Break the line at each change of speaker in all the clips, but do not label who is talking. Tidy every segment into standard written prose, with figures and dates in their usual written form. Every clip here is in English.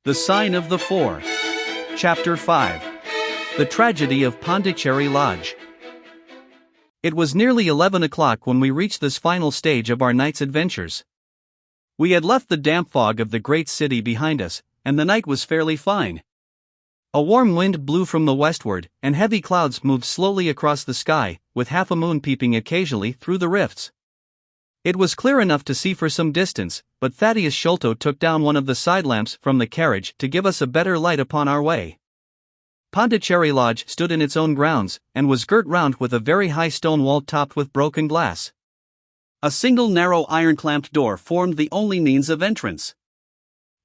The Sign of the Four. Chapter 5. The Tragedy of Pondicherry Lodge. It was nearly 11 o'clock when we reached this final stage of our night's adventures. We had left the damp fog of the great city behind us, and the night was fairly fine. A warm wind blew from the westward, and heavy clouds moved slowly across the sky, with half a moon peeping occasionally through the rifts. It was clear enough to see for some distance, but Thaddeus Sholto took down one of the side lamps from the carriage to give us a better light upon our way. Pondicherry Lodge stood in its own grounds, and was girt round with a very high stone wall topped with broken glass. A single narrow iron-clamped door formed the only means of entrance.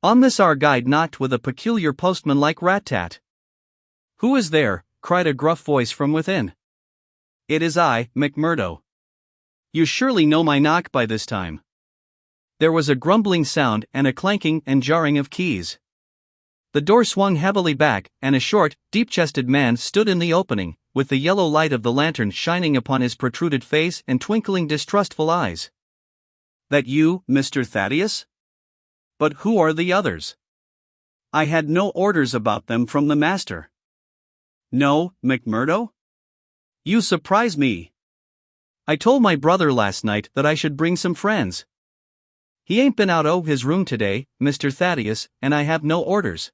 On this our guide knocked with a peculiar postman-like rat-tat. "Who is there?" cried a gruff voice from within. "It is I, McMurdo." "You surely know my knock by this time." There was a grumbling sound and a clanking and jarring of keys. The door swung heavily back, and a short, deep-chested man stood in the opening, with the yellow light of the lantern shining upon his protruded face and twinkling distrustful eyes. "That you, Mr. Thaddeus? But who are the others? I had no orders about them from the master." "No, McMurdo? You surprise me. I told my brother last night that I should bring some friends. He ain't been out o' his room today, Mr. Thaddeus, and I have no orders.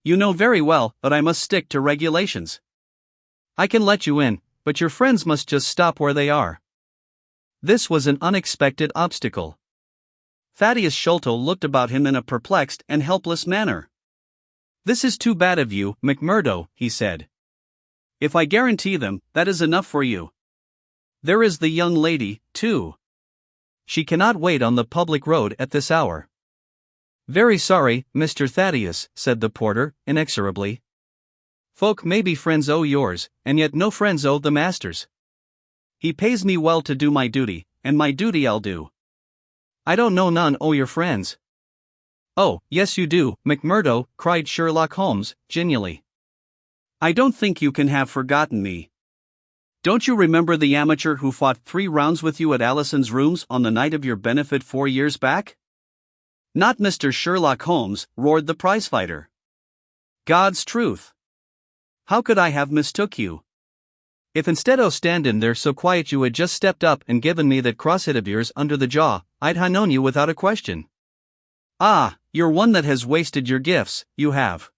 You know very well that I must stick to regulations. I can let you in, but your friends must just stop where they are." This was an unexpected obstacle. Thaddeus Sholto looked about him in a perplexed and helpless manner. "This is too bad of you, McMurdo," he said. "If I guarantee them, that is enough for you. There is the young lady, too. She cannot wait on the public road at this hour." "Very sorry, Mr. Thaddeus," said the porter, inexorably. "Folk may be friends o' yours, and yet no friends o' the master's. He pays me well to do my duty, and my duty I'll do. I don't know none o' your friends." "Oh, yes you do, McMurdo," cried Sherlock Holmes, genially. "I don't think you can have forgotten me. Don't you remember the amateur who fought 3 rounds with you at Allison's rooms on the night of your benefit 4 years back?" "Not Mr. Sherlock Holmes," roared the prizefighter. "God's truth. How could I have mistook you? If instead o' standin' there so quiet you had just stepped up and given me that cross-hit of yours under the jaw, I'd ha' known you without a question. Ah, you're one that has wasted your gifts, you have.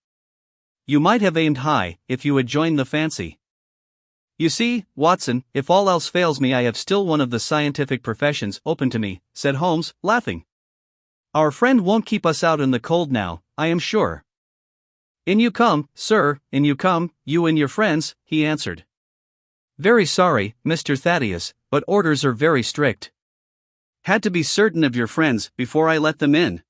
You might have aimed high, if you had joined the fancy. You see, Watson, if all else fails me I have still one of the scientific professions open to me," said Holmes, laughing. "Our friend won't keep us out in the cold now, I am sure." "In you come, sir, in you come, you and your friends," he answered. "Very sorry, Mr. Thaddeus, but orders are very strict. Had to be certain of your friends before I let them in."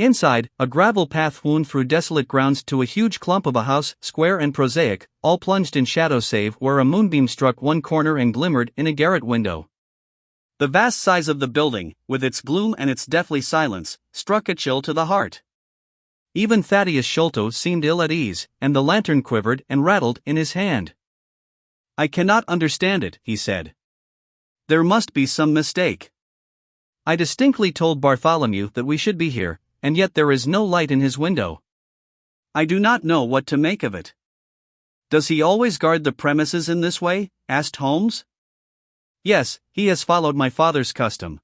Inside, a gravel path wound through desolate grounds to a huge clump of a house, square and prosaic, all plunged in shadow save where a moonbeam struck one corner and glimmered in a garret window. The vast size of the building, with its gloom and its deathly silence, struck a chill to the heart. Even Thaddeus Sholto seemed ill at ease, and the lantern quivered and rattled in his hand. "I cannot understand it," he said. "There must be some mistake. I distinctly told Bartholomew that we should be here, and yet there is no light in his window. I do not know what to make of it." "Does he always guard the premises in this way?" asked Holmes. "Yes, he has followed my father's custom.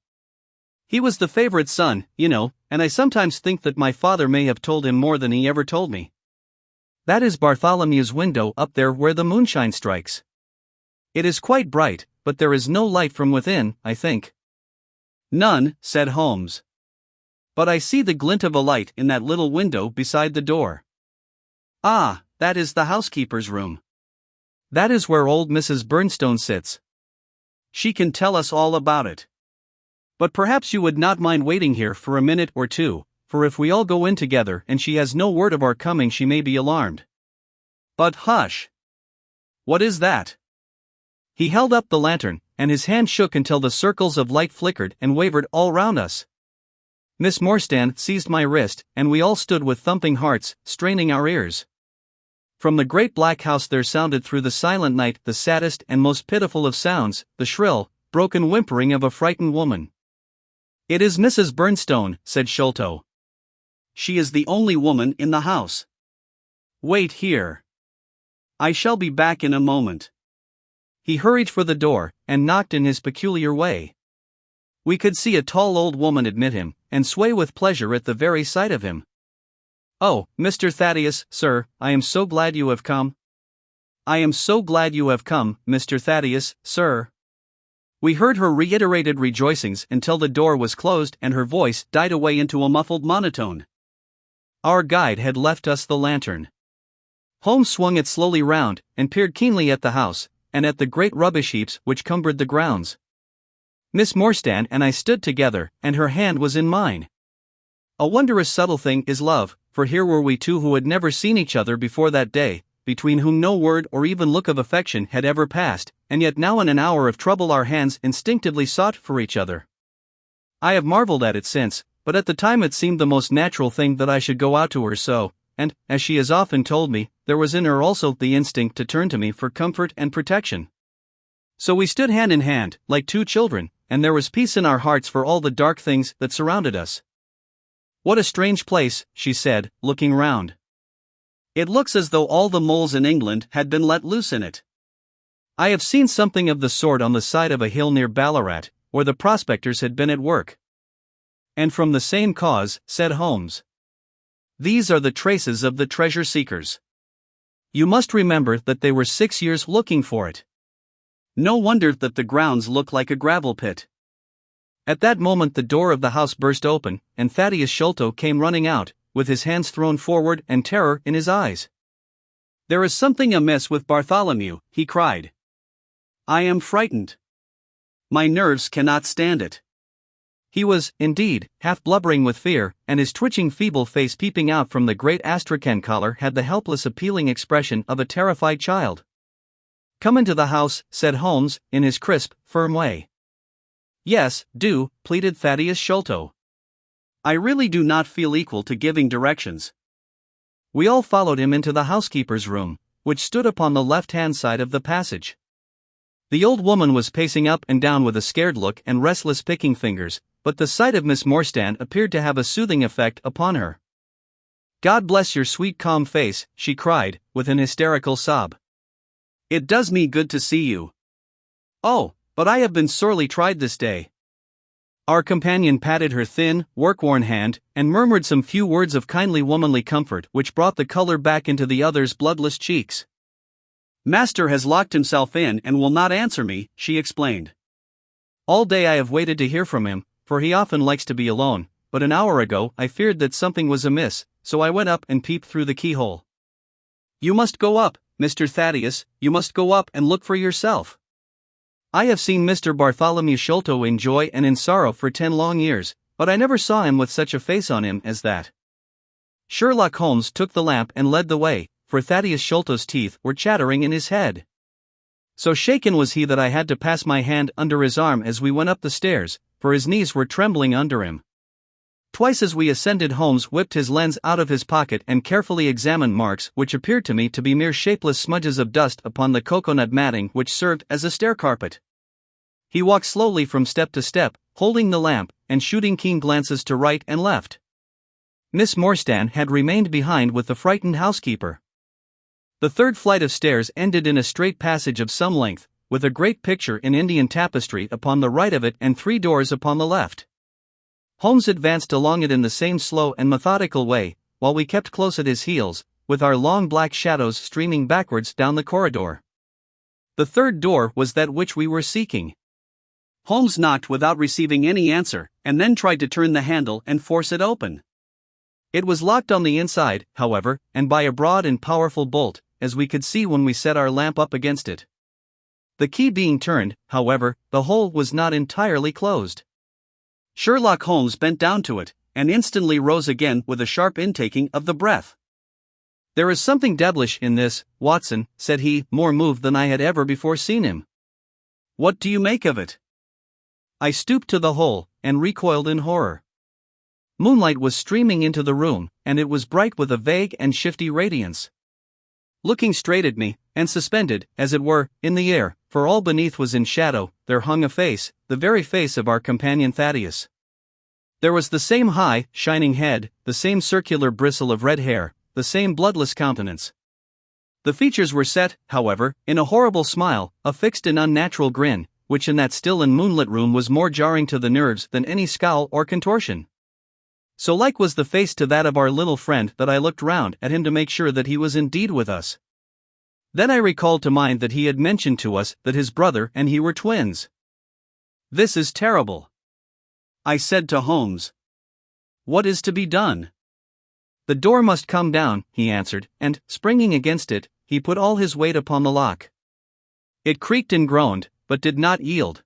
He was the favorite son, you know, and I sometimes think that my father may have told him more than he ever told me." "That is Bartholomew's window up there where the moonshine strikes. It is quite bright, but there is no light from within, I think." "None," said Holmes. "But I see the glint of a light in that little window beside the door. Ah, that is the housekeeper's room. That is where old Mrs. Burnstone sits. She can tell us all about it. But perhaps you would not mind waiting here for a minute or two, for if we all go in together and she has no word of our coming she may be alarmed." "But hush! What is that?" He held up the lantern, and his hand shook until the circles of light flickered and wavered all round us. Miss Morstan seized my wrist, and we all stood with thumping hearts, straining our ears. From the great black house there sounded through the silent night the saddest and most pitiful of sounds, the shrill, broken whimpering of a frightened woman. "It is Mrs. Burnstone," said Sholto. She is the only woman in the house. Wait here. I shall be back in a moment. He hurried for the door, and knocked in his peculiar way. We could see a tall old woman admit him, and sway with pleasure at the very sight of him. "Oh, Mr. Thaddeus, sir, I am so glad you have come. I am so glad you have come, Mr. Thaddeus, sir." We heard her reiterated rejoicings until the door was closed and her voice died away into a muffled monotone. Our guide had left us the lantern. Holmes swung it slowly round, and peered keenly at the house, and at the great rubbish heaps which cumbered the grounds. Miss Morstan and I stood together, and her hand was in mine. A wondrous subtle thing is love, for here were we two who had never seen each other before that day, between whom no word or even look of affection had ever passed, and yet now in an hour of trouble our hands instinctively sought for each other. I have marveled at it since, but at the time it seemed the most natural thing that I should go out to her so, and, as she has often told me, there was in her also the instinct to turn to me for comfort and protection. So we stood hand in hand, like two children, and there was peace in our hearts for all the dark things that surrounded us. "What a strange place," she said, looking round. "It looks as though all the moles in England had been let loose in it. I have seen something of the sort on the side of a hill near Ballarat, where the prospectors had been at work." "And from the same cause," said Holmes. "These are the traces of the treasure seekers. You must remember that they were 6 years looking for it. No wonder that the grounds look like a gravel pit." At that moment the door of the house burst open, and Thaddeus Sholto came running out, with his hands thrown forward and terror in his eyes. "There is something amiss with Bartholomew," he cried. "I am frightened. My nerves cannot stand it." He was, indeed, half blubbering with fear, and his twitching feeble face peeping out from the great astrakhan collar had the helpless appealing expression of a terrified child. "Come into the house," said Holmes, in his crisp, firm way. "Yes, do," pleaded Thaddeus Sholto. "I really do not feel equal to giving directions." We all followed him into the housekeeper's room, which stood upon the left-hand side of the passage. The old woman was pacing up and down with a scared look and restless picking fingers, but the sight of Miss Morstan appeared to have a soothing effect upon her. "God bless your sweet calm face," she cried, with an hysterical sob. "It does me good to see you. Oh, but I have been sorely tried this day." Our companion patted her thin, work-worn hand, and murmured some few words of kindly womanly comfort which brought the color back into the other's bloodless cheeks. "Master has locked himself in and will not answer me," she explained. "All day I have waited to hear from him, for he often likes to be alone, but an hour ago I feared that something was amiss, so I went up and peeped through the keyhole." "You must go up, Mr. Thaddeus, you must go up and look for yourself. I have seen Mr. Bartholomew Sholto in joy and in sorrow for 10 long years, but I never saw him with such a face on him as that." Sherlock Holmes took the lamp and led the way, for Thaddeus Sholto's teeth were chattering in his head. So shaken was he that I had to pass my hand under his arm as we went up the stairs, for his knees were trembling under him. Twice as we ascended Holmes whipped his lens out of his pocket and carefully examined marks which appeared to me to be mere shapeless smudges of dust upon the cocoanut matting which served as a stair carpet. He walked slowly from step to step, holding the lamp, and shooting keen glances to right and left. Miss Morstan had remained behind with the frightened housekeeper. The third flight of stairs ended in a straight passage of some length, with a great picture in Indian tapestry upon the right of it and 3 doors upon the left. Holmes advanced along it in the same slow and methodical way, while we kept close at his heels, with our long black shadows streaming backwards down the corridor. The third door was that which we were seeking. Holmes knocked without receiving any answer, and then tried to turn the handle and force it open. It was locked on the inside, however, and by a broad and powerful bolt, as we could see when we set our lamp up against it. The key being turned, however, the hole was not entirely closed. Sherlock Holmes bent down to it, and instantly rose again with a sharp intaking of the breath. "There is something devilish in this, Watson," said he, more moved than I had ever before seen him. "What do you make of it?" I stooped to the hole, and recoiled in horror. Moonlight was streaming into the room, and it was bright with a vague and shifty radiance. Looking straight at me, and suspended, as it were, in the air, for all beneath was in shadow, there hung a face, the very face of our companion Thaddeus. There was the same high, shining head, the same circular bristle of red hair, the same bloodless countenance. The features were set, however, in a horrible smile, a fixed and unnatural grin, which in that still and moonlit room was more jarring to the nerves than any scowl or contortion. So like was the face to that of our little friend that I looked round at him to make sure that he was indeed with us. Then I recalled to mind that he had mentioned to us that his brother and he were twins. "This is terrible," I said to Holmes. "What is to be done?" "The door must come down," he answered, and, springing against it, he put all his weight upon the lock. It creaked and groaned, but did not yield.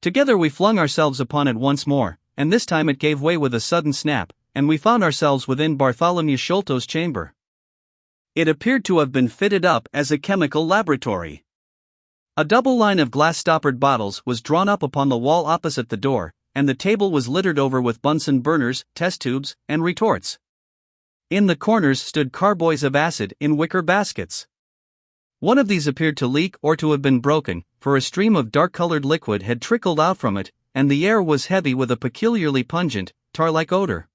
Together we flung ourselves upon it once more, and this time it gave way with a sudden snap, and we found ourselves within Bartholomew Sholto's chamber. It appeared to have been fitted up as a chemical laboratory. A double line of glass-stoppered bottles was drawn up upon the wall opposite the door, and the table was littered over with Bunsen burners, test tubes, and retorts. In the corners stood carboys of acid in wicker baskets. One of these appeared to leak or to have been broken, for a stream of dark-colored liquid had trickled out from it, and the air was heavy with a peculiarly pungent, tar-like odor.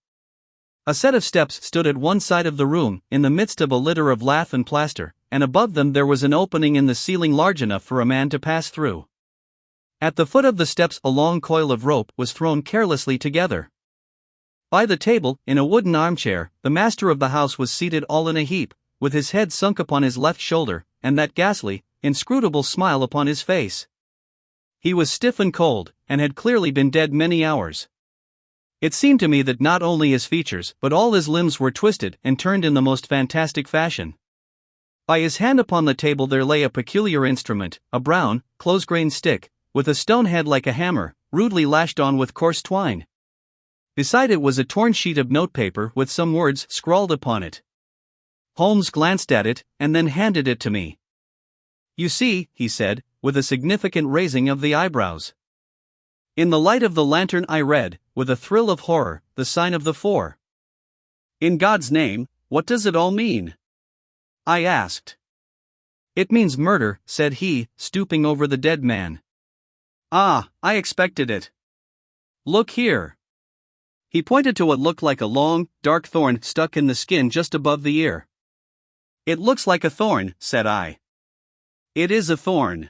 A set of steps stood at one side of the room, in the midst of a litter of lath and plaster, and above them there was an opening in the ceiling large enough for a man to pass through. At the foot of the steps a long coil of rope was thrown carelessly together. By the table, in a wooden armchair, the master of the house was seated all in a heap, with his head sunk upon his left shoulder, and that ghastly, inscrutable smile upon his face. He was stiff and cold, and had clearly been dead many hours. It seemed to me that not only his features but all his limbs were twisted and turned in the most fantastic fashion. By his hand upon the table there lay a peculiar instrument, a brown, close-grained stick, with a stone head like a hammer, rudely lashed on with coarse twine. Beside it was a torn sheet of notepaper with some words scrawled upon it. Holmes glanced at it, and then handed it to me. "You see," he said, with a significant raising of the eyebrows. In the light of the lantern I read, with a thrill of horror, the sign of the four. "In God's name, what does it all mean?" I asked. "It means murder," said he, stooping over the dead man. "Ah, I expected it. Look here." He pointed to what looked like a long, dark thorn stuck in the skin just above the ear. "It looks like a thorn," said I. "It is a thorn.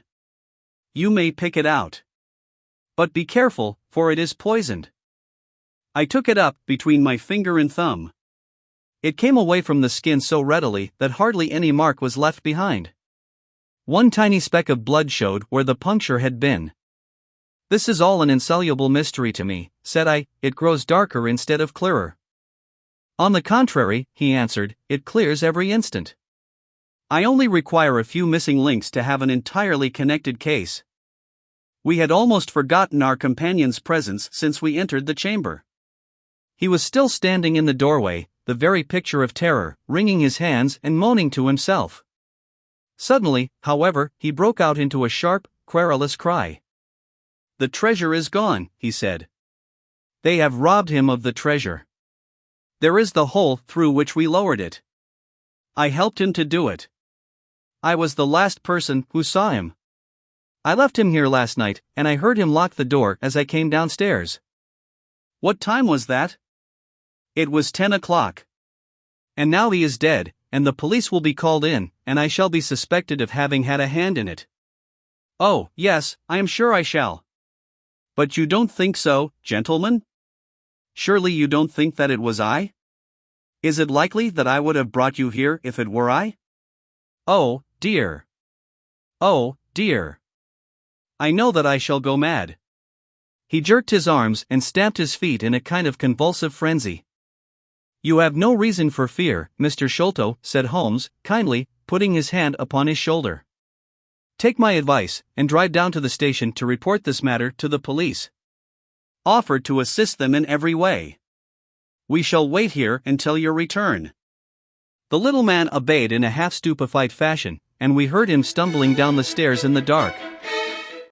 You may pick it out. But be careful, for it is poisoned." I took it up between my finger and thumb. It came away from the skin so readily that hardly any mark was left behind. One tiny speck of blood showed where the puncture had been. "This is all an insoluble mystery to me," said I. "It grows darker instead of clearer." "On the contrary," he answered, "it clears every instant. I only require a few missing links to have an entirely connected case." We had almost forgotten our companion's presence since we entered the chamber. He was still standing in the doorway, the very picture of terror, wringing his hands and moaning to himself. Suddenly, however, he broke out into a sharp, querulous cry. "The treasure is gone," he said. "They have robbed him of the treasure. There is the hole through which we lowered it. I helped him to do it. I was the last person who saw him. I left him here last night, and I heard him lock the door as I came downstairs." "What time was that?" "It was 10 o'clock. And now he is dead, and the police will be called in, and I shall be suspected of having had a hand in it." "Oh, yes, I am sure I shall." "But you don't think so, gentlemen? Surely you don't think that it was I? Is it likely that I would have brought you here if it were I? Oh, dear. Oh, dear. I know that I shall go mad." He jerked his arms and stamped his feet in a kind of convulsive frenzy. "You have no reason for fear, Mr. Sholto," said Holmes, kindly, putting his hand upon his shoulder. "Take my advice, and drive down to the station to report this matter to the police. Offer to assist them in every way. We shall wait here until your return." The little man obeyed in a half-stupefied fashion, and we heard him stumbling down the stairs in the dark.